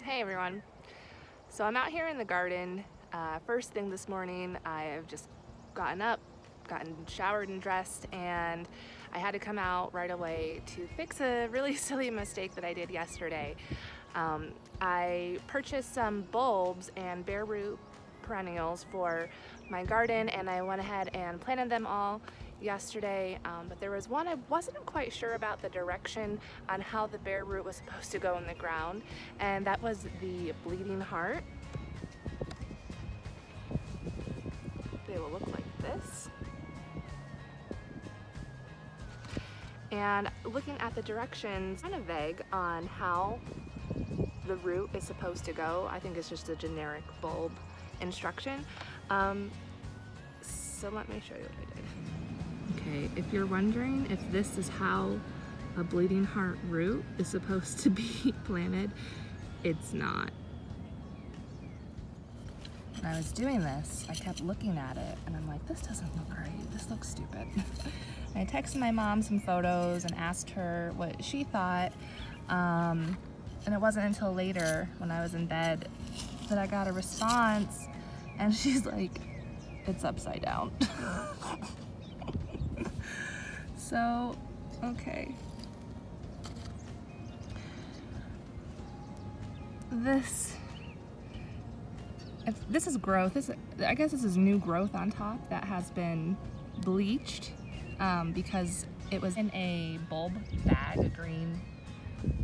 Hey everyone. So I'm out here in the garden. First thing this morning, I've just gotten showered and dressed, and I had to come out right away to fix a really silly mistake that I did yesterday. I purchased some bulbs and bare root perennials for my garden, and I went ahead and planted them all yesterday, but there was one I wasn't quite sure about the direction on how the bare root was supposed to go in the ground, and that was the bleeding heart. They will look like this. And looking at the directions, kind of vague on how the root is supposed to go. I think it's just a generic bulb instruction. So let me show you what I did. Okay, if you're wondering if this is how a bleeding heart root is supposed to be planted, it's not. When I was doing this, I kept looking at it and I'm like, this doesn't look right. This looks stupid. I texted my mom some photos and asked her what she thought. And it wasn't until later when I was in bed that I got a response, and she's like, it's upside down. So, okay. This is growth. I guess this is new growth on top that has been bleached because it was in a bulb bag, a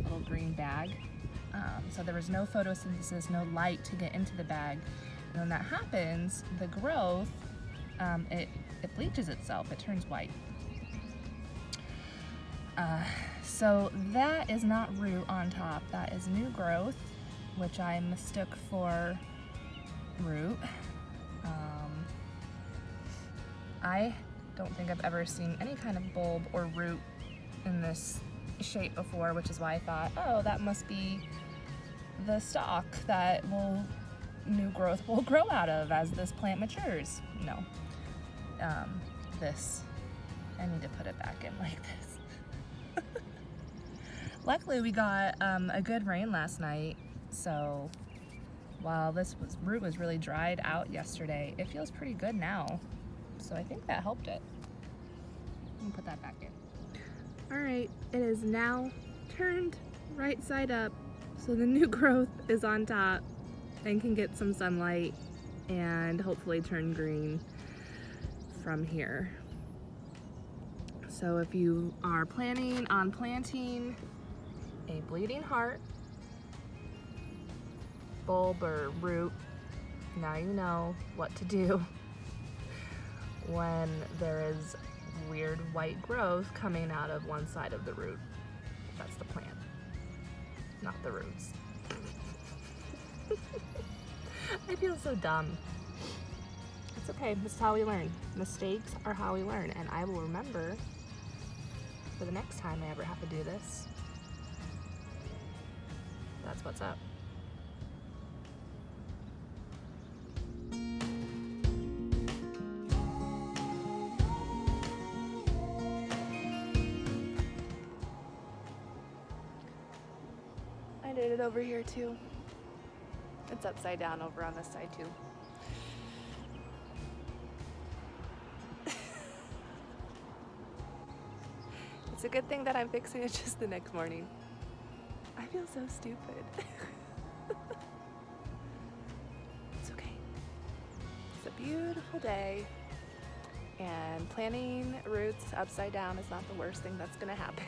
little green bag. So there was no photosynthesis, no light to get into the bag. And when that happens, the growth, it bleaches itself, it turns white. So that is not root on top, that is new growth, which I mistook for root. I don't think I've ever seen any kind of bulb or root in this shape before, which is why I thought, oh, that must be the stalk that new growth will grow out of as this plant matures. No. I need to put it back in like this. Luckily we got a good rain last night, so while root was really dried out yesterday, it feels pretty good now. So I think that helped it. Let me put that back in. All right, it is now turned right side up, so the new growth is on top and can get some sunlight and hopefully turn green from here. So if you are planning on planting a bleeding heart bulb or root, now you know what to do when there is weird white growth coming out of one side of the root. That's the plant, not the roots. I feel so dumb. It's okay, this is how we learn. Mistakes are how we learn, and I will remember for the next time I ever have to do this. That's what's up. I did it over here too. It's upside down over on this side too. It's a good thing that I'm fixing it just the next morning. I feel so stupid. It's okay. It's a beautiful day, and planting roots upside down is not the worst thing that's gonna happen.